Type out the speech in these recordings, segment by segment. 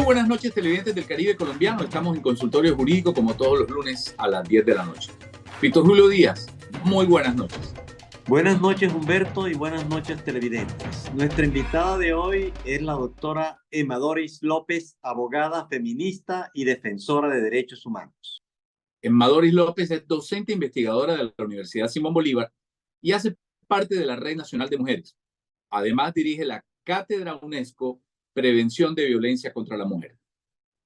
Muy buenas noches, televidentes del Caribe colombiano. Estamos en Consultorio Jurídico como todos los lunes a las 10 de la noche. Víctor Julio Díaz, muy buenas noches. Buenas noches, Humberto, y buenas noches, televidentes. Nuestra invitada de hoy es la doctora Emma Doris López, abogada feminista y defensora de derechos humanos. Emma Doris López es docente investigadora de la Universidad Simón Bolívar y hace parte de la Red Nacional de Mujeres. Además, dirige la Cátedra UNESCO Prevención de Violencia contra la Mujer.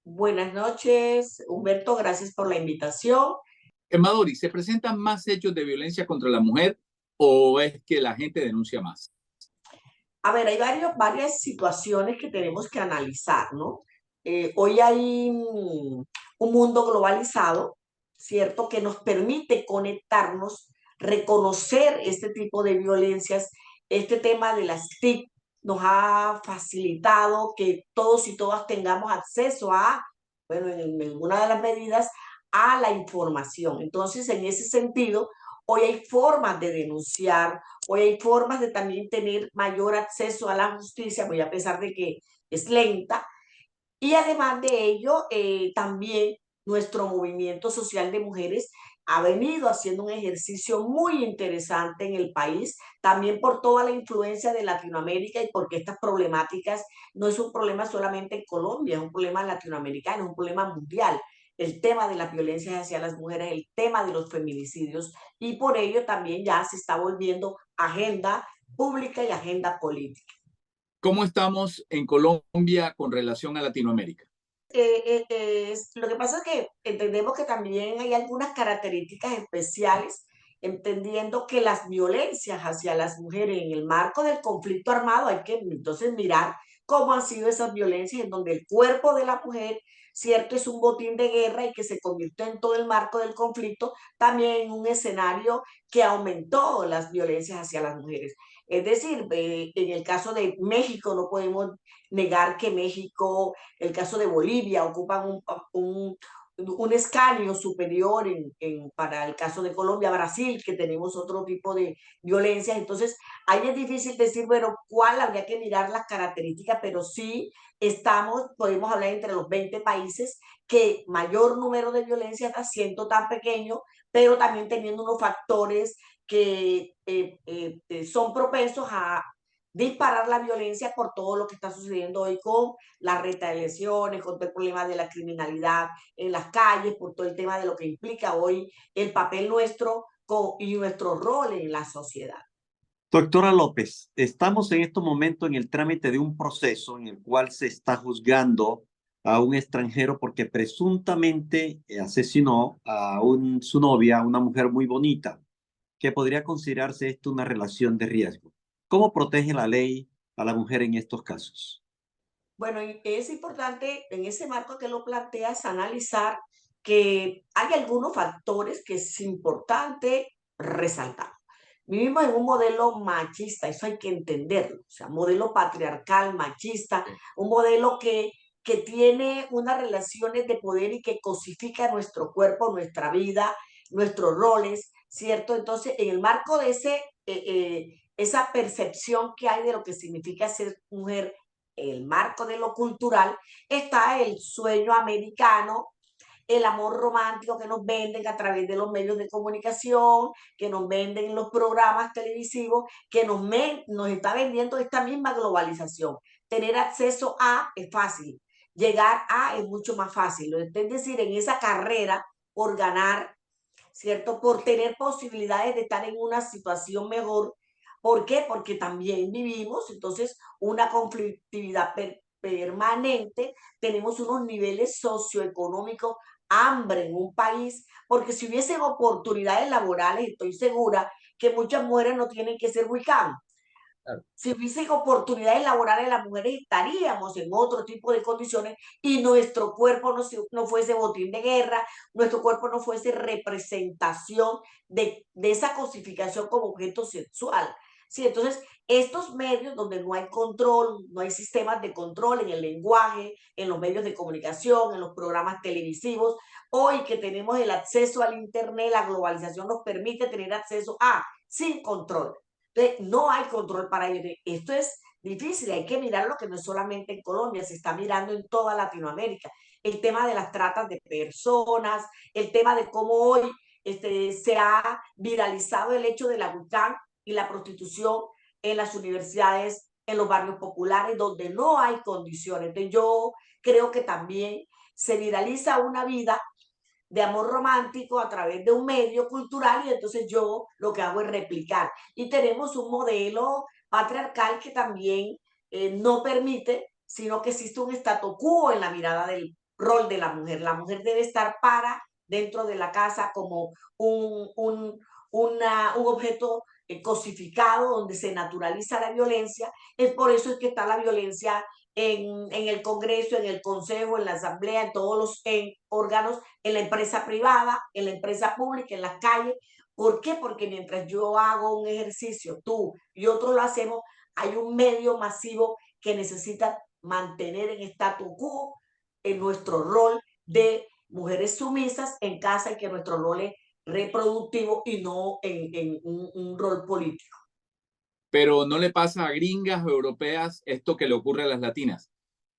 Buenas noches, Humberto, gracias por la invitación. Emma Doris, ¿se presentan más hechos de violencia contra la mujer o es que la gente denuncia más? A ver, hay varias situaciones que tenemos que analizar, ¿no? Hoy hay un mundo globalizado, ¿cierto? Que nos permite conectarnos, reconocer este tipo de violencias. Este tema de las TIC nos ha facilitado que todos y todas tengamos acceso a, bueno, en alguna de las medidas, a la información. Entonces, en ese sentido, hoy hay formas de denunciar, hoy hay formas de también tener mayor acceso a la justicia, muy a pesar de que es lenta. Y además de ello, también nuestro movimiento social de mujeres ha venido haciendo un ejercicio muy interesante en el país, también por toda la influencia de Latinoamérica y porque estas problemáticas no es un problema solamente en Colombia, es un problema latinoamericano, es un problema mundial. El tema de las violencias hacia las mujeres, el tema de los feminicidios, y por ello también ya se está volviendo agenda pública y agenda política. ¿Cómo estamos en Colombia con relación a Latinoamérica? Lo que pasa es que entendemos que también hay algunas características especiales, entendiendo que las violencias hacia las mujeres en el marco del conflicto armado hay que entonces mirar cómo han sido esas violencias en donde el cuerpo de la mujer, cierto, es un botín de guerra y que se convirtió en todo el marco del conflicto, también en un escenario que aumentó las violencias hacia las mujeres. Es decir, en el caso de México no podemos negar que México, el caso de Bolivia, ocupan un escaño superior para el caso de Colombia, Brasil, que tenemos otro tipo de violencia. Entonces, ahí es difícil decir, bueno, cuál habría que mirar las características, pero sí podemos hablar entre los 20 países que mayor número de violencia está siendo tan pequeño, pero también teniendo unos factores que son propensos a disparar la violencia por todo lo que está sucediendo hoy con las retaliaciones, con todo el problema de la criminalidad en las calles, por todo el tema de lo que implica hoy el papel nuestro y nuestro rol en la sociedad. Doctora López, estamos en este momento en el trámite de un proceso en el cual se está juzgando a un extranjero porque presuntamente asesinó a su novia, una mujer muy bonita, que podría considerarse esto una relación de riesgo. ¿Cómo protege la ley a la mujer en estos casos? Bueno, y es importante en ese marco que lo planteas analizar que hay algunos factores que es importante resaltar. Vivimos en un modelo machista, eso hay que entenderlo, o sea, modelo patriarcal, machista, un modelo que tiene unas relaciones de poder y que cosifica nuestro cuerpo, nuestra vida, nuestros roles, ¿cierto? Entonces, en el marco de esa percepción que hay de lo que significa ser mujer, el marco de lo cultural, está el sueño americano, el amor romántico que nos venden a través de los medios de comunicación, que nos venden en los programas televisivos, que nos está vendiendo esta misma globalización. Tener acceso a es fácil, llegar a es mucho más fácil. Es decir, en esa carrera por ganar, ¿cierto? Por tener posibilidades de estar en una situación mejor. ¿Por qué? Porque también vivimos, entonces, una conflictividad permanente, tenemos unos niveles socioeconómicos, hambre en un país, porque si hubiesen oportunidades laborales, estoy segura que muchas mujeres no tienen que ser wiccan. Claro. Si hubiesen oportunidades laborales, las mujeres estaríamos en otro tipo de condiciones y nuestro cuerpo no fuese botín de guerra, nuestro cuerpo no fuese representación de esa cosificación como objeto sexual. Sí, entonces, estos medios donde no hay control, no hay sistemas de control en el lenguaje, en los medios de comunicación, en los programas televisivos, hoy que tenemos el acceso al Internet, la globalización nos permite tener acceso a, sin control. Entonces, no hay control para ello. Esto es difícil. Hay que mirar lo que no es solamente en Colombia, se está mirando en toda Latinoamérica. El tema de las tratas de personas, el tema de cómo hoy se ha viralizado el hecho de la bucán y la prostitución en las universidades, en los barrios populares, donde no hay condiciones. Entonces yo creo que también se viraliza una vida de amor romántico a través de un medio cultural y entonces yo lo que hago es replicar. Y tenemos un modelo patriarcal que también no permite, sino que existe un statu quo en la mirada del rol de la mujer. La mujer debe estar para dentro de la casa como un objeto cosificado donde se naturaliza la violencia. Es por eso es que está la violencia en el Congreso, en el Consejo, en la Asamblea, en todos los órganos, en la empresa privada, en la empresa pública, en las calles. ¿Por qué? Porque mientras yo hago un ejercicio, tú y otros lo hacemos, hay un medio masivo que necesita mantener en statu quo en nuestro rol de mujeres sumisas en casa y que nuestro rol es reproductivo y no en un rol político. Pero no le pasa a gringas o europeas esto que le ocurre a las latinas.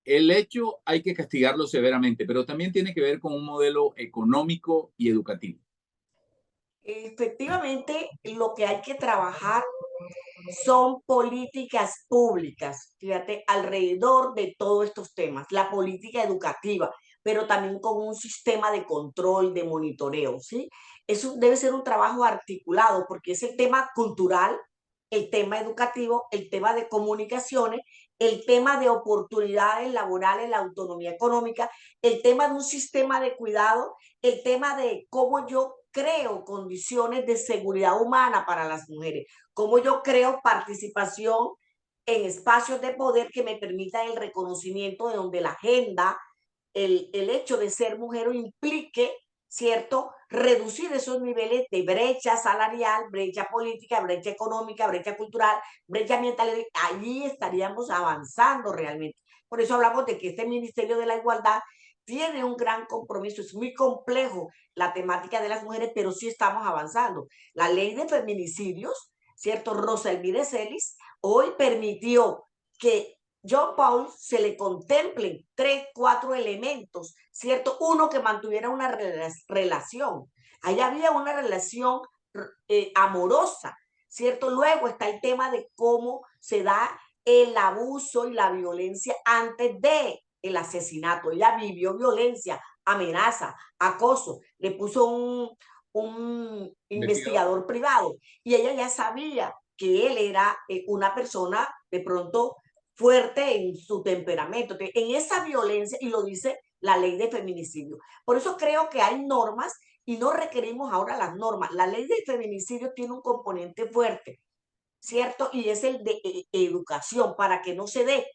El hecho hay que castigarlo severamente, pero también tiene que ver con un modelo económico y educativo. Efectivamente, lo que hay que trabajar son políticas públicas, fíjate, alrededor de todos estos temas, la política educativa, pero también con un sistema de control, de monitoreo, ¿sí? Eso debe ser un trabajo articulado porque es el tema cultural, el tema educativo, el tema de comunicaciones, el tema de oportunidades laborales, la autonomía económica, el tema de un sistema de cuidado, el tema de cómo yo creo condiciones de seguridad humana para las mujeres, cómo yo creo participación en espacios de poder que me permitan el reconocimiento de donde la agenda, el hecho de ser mujer implique, ¿cierto? Reducir esos niveles de brecha salarial, brecha política, brecha económica, brecha cultural, brecha ambiental. Allí estaríamos avanzando realmente. Por eso hablamos de que este Ministerio de la Igualdad tiene un gran compromiso. Es muy complejo la temática de las mujeres, pero sí estamos avanzando. La ley de feminicidios, ¿cierto? Rosa Elvira Celis hoy permitió que John Paul se le contemplen 3, 4 elementos, ¿cierto? Uno, que mantuviera una relación. Ahí había una relación amorosa, ¿cierto? Luego está el tema de cómo se da el abuso y la violencia antes de el asesinato. Ella vivió violencia, amenaza, acoso. Le puso un investigador privado y ella ya sabía que él era una persona de pronto fuerte en su temperamento, en esa violencia, y lo dice la ley de feminicidio. Por eso creo que hay normas y no requerimos ahora las normas. La ley de feminicidio tiene un componente fuerte, ¿cierto? Y es el de educación, para que no se dé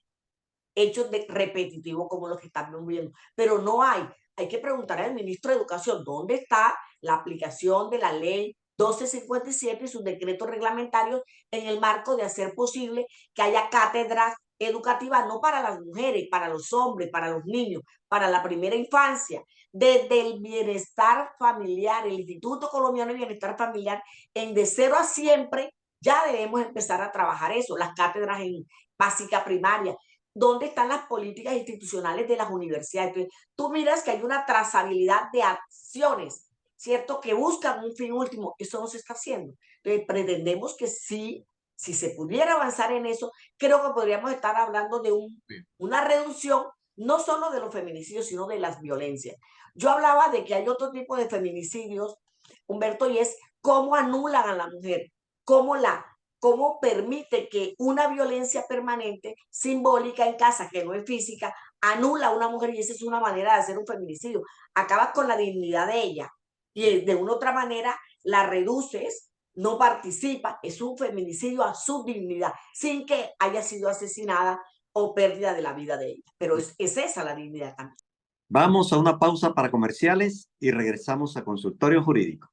hechos repetitivos como los que estamos viendo. Pero no hay que preguntar al ministro de Educación, ¿dónde está la aplicación de la ley 1257 y sus decretos reglamentarios en el marco de hacer posible que haya cátedras educativas, no para las mujeres, para los hombres, para los niños, para la primera infancia, desde el bienestar familiar, el Instituto Colombiano de Bienestar Familiar, en de 0 a siempre, ya debemos empezar a trabajar eso, las cátedras en básica primaria. ¿Dónde están las políticas institucionales de las universidades? Entonces, tú miras que hay una trazabilidad de acciones, ¿cierto? Que buscan un fin último. Eso no se está haciendo. Entonces, pretendemos que sí, si se pudiera avanzar en eso, creo que podríamos estar hablando de una reducción, no solo de los feminicidios, sino de las violencias. Yo hablaba de que hay otro tipo de feminicidios, Humberto, y es cómo anulan a la mujer, cómo permite que una violencia permanente, simbólica en casa, que no es física, anula a una mujer, y esa es una manera de hacer un feminicidio. Acabas con la dignidad de ella y de una otra manera la reduces, no participa, es un feminicidio a su dignidad, sin que haya sido asesinada o pérdida de la vida de ella. Pero es esa la dignidad también. Vamos a una pausa para comerciales y regresamos a Consultorio Jurídico.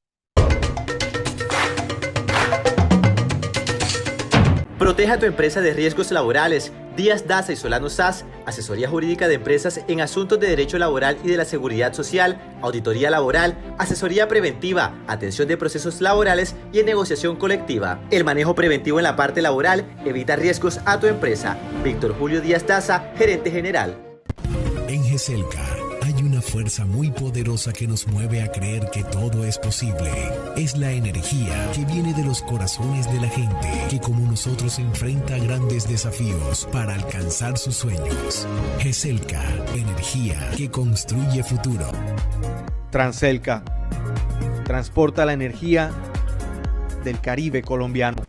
Proteja tu empresa de riesgos laborales. Díaz Daza y Solano SAS, asesoría jurídica de empresas en asuntos de derecho laboral y de la seguridad social, auditoría laboral, asesoría preventiva, atención de procesos laborales y en negociación colectiva. El manejo preventivo en la parte laboral evita riesgos a tu empresa. Víctor Julio Díaz Daza, gerente general. En GESELCA hay una fuerza muy poderosa que nos mueve a creer que todo es posible. Es la energía que viene de los corazones de la gente que como nosotros enfrenta grandes desafíos para alcanzar sus sueños. GESELCA, energía que construye futuro. Transelca transporta la energía del Caribe colombiano.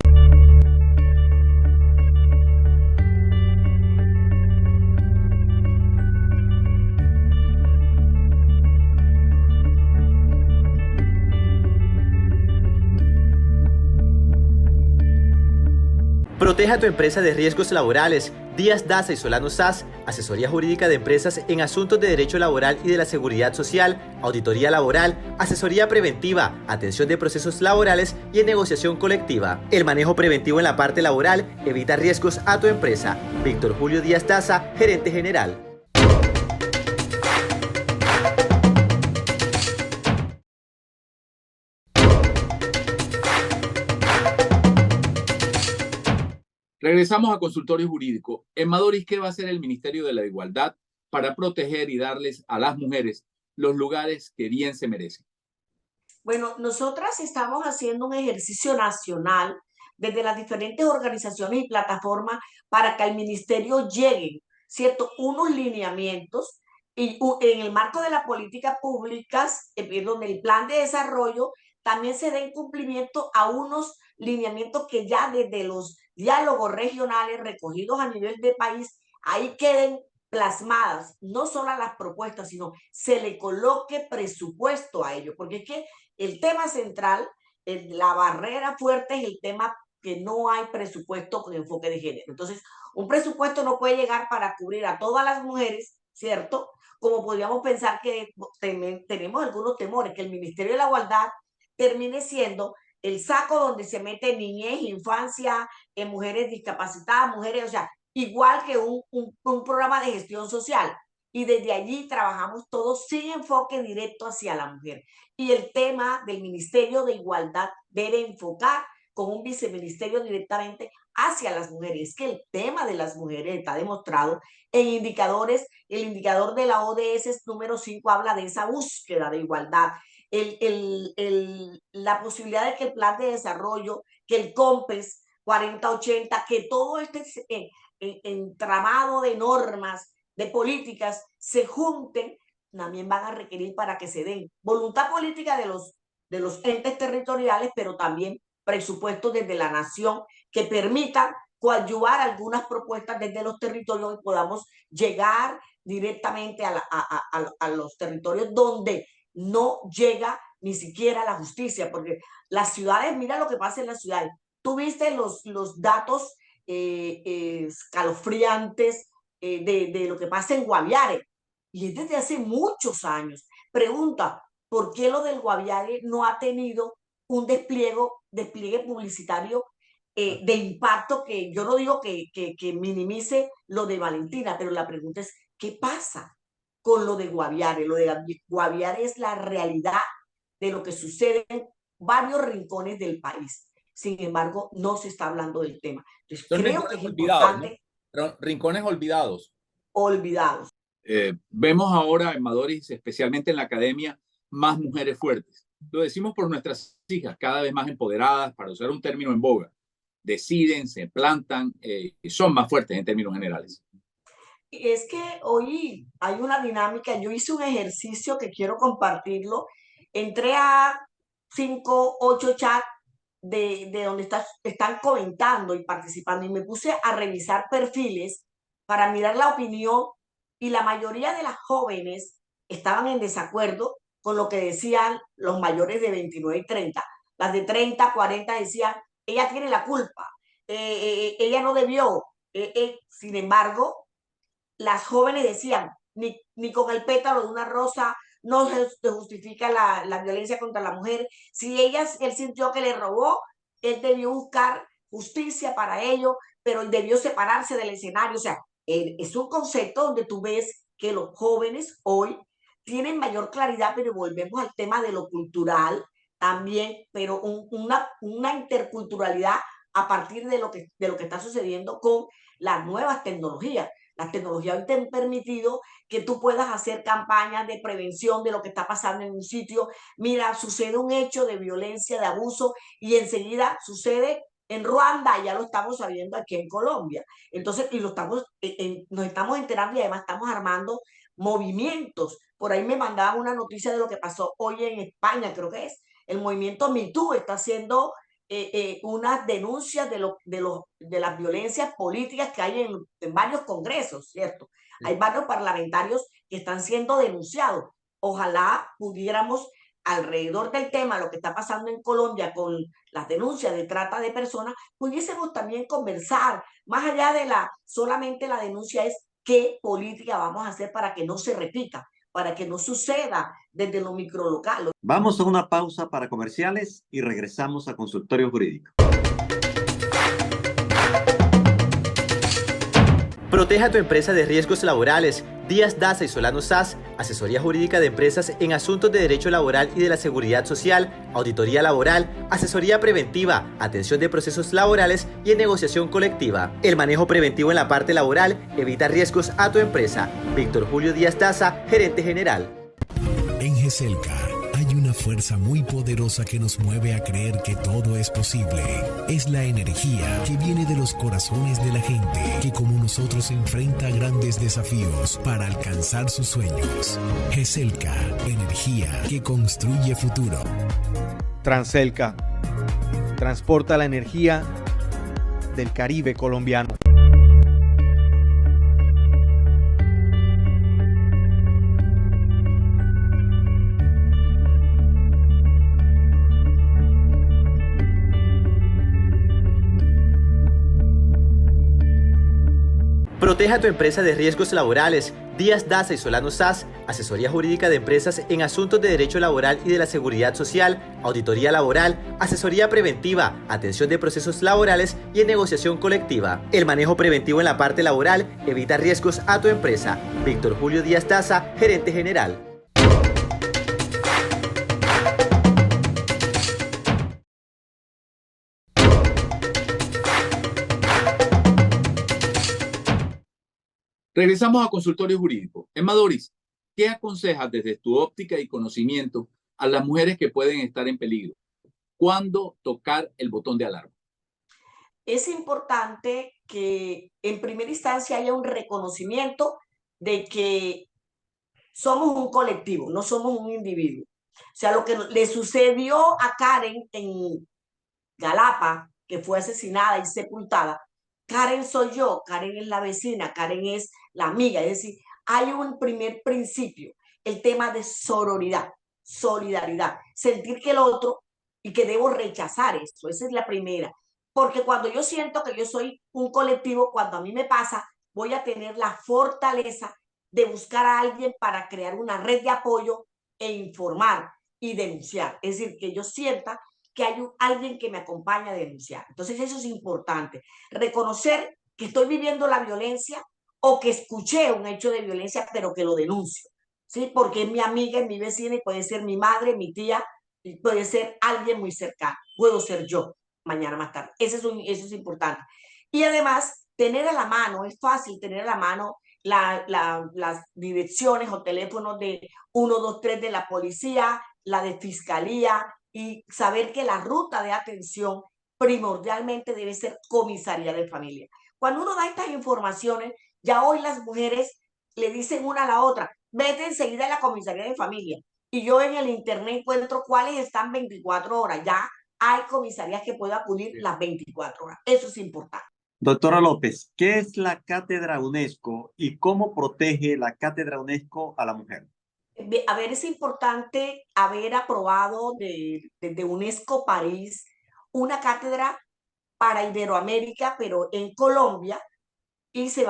Proteja tu empresa de riesgos laborales. Díaz Daza y Solano SAS, asesoría jurídica de empresas en asuntos de derecho laboral y de la seguridad social, auditoría laboral, asesoría preventiva, atención de procesos laborales y en negociación colectiva. El manejo preventivo en la parte laboral evita riesgos a tu empresa. Víctor Julio Díaz Daza, gerente general. Regresamos a consultorio jurídico. Emma Doris, ¿qué va a hacer el Ministerio de la Igualdad para proteger y darles a las mujeres los lugares que bien se merecen? Bueno, nosotras estamos haciendo un ejercicio nacional desde las diferentes organizaciones y plataformas para que al ministerio lleguen, ¿cierto?, unos lineamientos y en el marco de las políticas públicas, donde el plan de desarrollo también se den cumplimiento a unos lineamientos que ya desde los diálogos regionales recogidos a nivel de país, ahí queden plasmadas, no solo las propuestas, sino se le coloque presupuesto a ello, porque es que el tema central, la barrera fuerte es el tema que no hay presupuesto con enfoque de género. Entonces, un presupuesto no puede llegar para cubrir a todas las mujeres, ¿cierto? Como podríamos pensar que tenemos algunos temores, que el Ministerio de la Igualdad termine siendo el saco donde se mete niñez, infancia, mujeres discapacitadas, mujeres, o sea, igual que un programa de gestión social. Y desde allí trabajamos todos sin enfoque directo hacia la mujer. Y el tema del Ministerio de Igualdad debe enfocar con un viceministerio directamente hacia las mujeres. Es que el tema de las mujeres está demostrado en indicadores. El indicador de la ODS número 5 habla de esa búsqueda de igualdad. La posibilidad de que el plan de desarrollo, que el COMPES 4080, que todo este entramado de normas, de políticas, se junten, también van a requerir para que se den voluntad política de los entes territoriales, pero también presupuestos desde la nación que permitan coadyuvar algunas propuestas desde los territorios y podamos llegar directamente a los territorios donde no llega ni siquiera la justicia, porque las ciudades, mira lo que pasa en las ciudades. Tú viste los datos escalofriantes de lo que pasa en Guaviare, y es desde hace muchos años. Pregunta, ¿por qué lo del Guaviare no ha tenido un despliegue publicitario de impacto? Que yo no digo que minimice lo de Valentina, pero la pregunta es, ¿qué pasa con lo de Guaviare? Lo de Guaviare es la realidad de lo que sucede en varios rincones del país. Sin embargo, no se está hablando del tema. Entonces, son creo que es olvidados, importante. ¿no? Rincones olvidados. Olvidados. Vemos ahora en Madoris, especialmente en la academia, más mujeres fuertes. Lo decimos por nuestras hijas, cada vez más empoderadas, para usar un término en boga. Deciden, se plantan, son más fuertes en términos generales. Es que hoy hay una dinámica. Yo hice un ejercicio que quiero compartirlo. Entré a 5, 8 chats de donde están comentando y participando, y me puse a revisar perfiles para mirar la opinión, y la mayoría de las jóvenes estaban en desacuerdo con lo que decían los mayores de 29 y 30. Las de 30, 40 decían, ella tiene la culpa, ella no debió. Sin embargo, las jóvenes decían, ni con el pétalo de una rosa no se justifica la violencia contra la mujer. Si él sintió que le robó, él debió buscar justicia para ello. pero debió separarse del escenario. O sea, es un concepto donde tú ves que los jóvenes hoy tienen mayor claridad, pero volvemos al tema de lo cultural también, pero una interculturalidad a partir de lo que está sucediendo con las nuevas tecnologías. Las tecnologías hoy te han permitido que tú puedas hacer campañas de prevención de lo que está pasando en un sitio. Mira, sucede un hecho de violencia, de abuso, y enseguida sucede en Ruanda, ya lo estamos sabiendo aquí en Colombia. Entonces, y nos estamos enterando y además estamos armando movimientos. Por ahí me mandaban una noticia de lo que pasó hoy en España, creo que es. El movimiento Me Too está haciendo unas denuncias de las violencias políticas que hay en varios congresos, ¿cierto? Hay varios parlamentarios que están siendo denunciados. Ojalá pudiéramos, alrededor del tema, lo que está pasando en Colombia con las denuncias de trata de personas, pudiésemos también conversar, más allá de solamente la denuncia, es qué política vamos a hacer para que no se repita, para que no suceda desde lo microlocal. Vamos a una pausa para comerciales y regresamos a Consultorio Jurídico. Proteja tu empresa de riesgos laborales. Díaz Daza y Solano SAS, asesoría jurídica de empresas en asuntos de derecho laboral y de la seguridad social, auditoría laboral, asesoría preventiva, atención de procesos laborales y en negociación colectiva. El manejo preventivo en la parte laboral evita riesgos a tu empresa. Víctor Julio Díaz Daza, gerente general. En GESELCA hay una fuerza muy poderosa que nos mueve a creer que todo es posible. Es la energía que viene de los corazones de la gente que como nosotros enfrenta grandes desafíos para alcanzar sus sueños. GESELCA, energía que construye futuro. Transelca transporta la energía del Caribe colombiano. Proteja tu empresa de riesgos laborales. Díaz Daza y Solano SAS, asesoría jurídica de empresas en asuntos de derecho laboral y de la seguridad social, auditoría laboral, asesoría preventiva, atención de procesos laborales y en negociación colectiva. El manejo preventivo en la parte laboral evita riesgos a tu empresa. Víctor Julio Díaz Daza, gerente general. Regresamos a Consultorio Jurídico. Emma Doris, ¿qué aconsejas desde tu óptica y conocimiento a las mujeres que pueden estar en peligro? ¿Cuándo tocar el botón de alarma? Es importante que en primera instancia haya un reconocimiento de que somos un colectivo, no somos un individuo. O sea, lo que le sucedió a Karen en Galapa, que fue asesinada y sepultada, Karen soy yo, Karen es la vecina, Karen es la amiga. Es decir, hay un primer principio, el tema de sororidad, solidaridad, sentir que el otro y que debo rechazar eso. Esa es la primera. Porque cuando yo siento que yo soy un colectivo, cuando a mí me pasa, voy a tener la fortaleza de buscar a alguien para crear una red de apoyo e informar y denunciar. Es decir, que yo sienta que hay alguien que me acompaña a denunciar. Entonces eso es importante. Reconocer que estoy viviendo la violencia o que escuché un hecho de violencia, pero que lo denuncio, ¿sí? Porque es mi amiga, es mi vecina y puede ser mi madre, mi tía, y puede ser alguien muy cercano. Puedo ser yo mañana más tarde. Eso es importante. Y además, tener a la mano, es fácil tener a la mano las direcciones o teléfonos de 123 de la policía, la de fiscalía, y saber que la ruta de atención primordialmente debe ser comisaría de familia. Cuando uno da estas informaciones, ya hoy las mujeres le dicen una a la otra, vete enseguida a la comisaría de familia. Y yo en el internet encuentro cuáles están 24 horas. Ya hay comisarías que pueden acudir las 24 horas. Eso es importante. Doctora López, ¿qué es la Cátedra UNESCO y cómo protege la Cátedra UNESCO a la mujer? A ver, es importante haber aprobado desde UNESCO París una cátedra para Iberoamérica, pero en Colombia, y se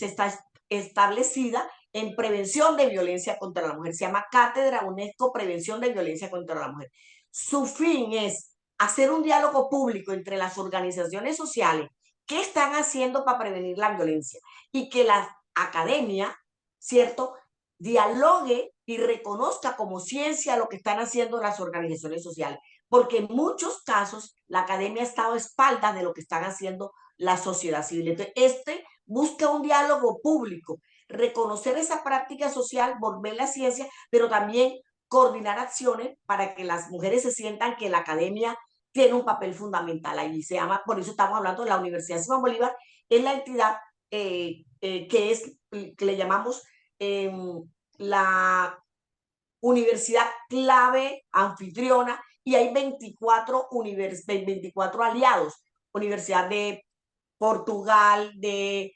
está establecida en prevención de violencia contra la mujer. Se llama Cátedra UNESCO Prevención de Violencia contra la Mujer. Su fin es hacer un diálogo público entre las organizaciones sociales qué están haciendo para prevenir la violencia y que la academia, ¿cierto?, dialogue y reconozca como ciencia lo que están haciendo las organizaciones sociales, porque en muchos casos la academia ha estado a espaldas de lo que están haciendo la sociedad civil. Entonces, busca un diálogo público, reconocer esa práctica social, volver la ciencia, pero también coordinar acciones para que las mujeres se sientan que la academia tiene un papel fundamental ahí. Se llama, por eso estamos hablando de la Universidad Simón Bolívar, es la entidad que le llamamos la universidad clave anfitriona, y hay 24 aliados, Universidad de Portugal, de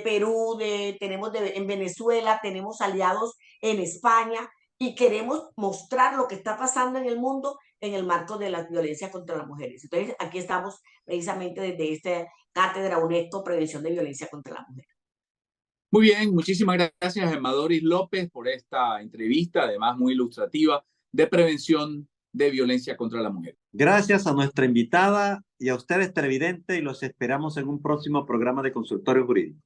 Perú, en Venezuela, tenemos aliados en España, y queremos mostrar lo que está pasando en el mundo en el marco de la violencia contra las mujeres. Entonces, aquí estamos precisamente desde esta cátedra UNESCO Prevención de Violencia contra la Mujer. Muy bien, muchísimas gracias, Emma Doris López, por esta entrevista, además muy ilustrativa, de prevención de violencia contra la mujer. Gracias a nuestra invitada y a ustedes, televidentes, y los esperamos en un próximo programa de Consultorio Jurídico.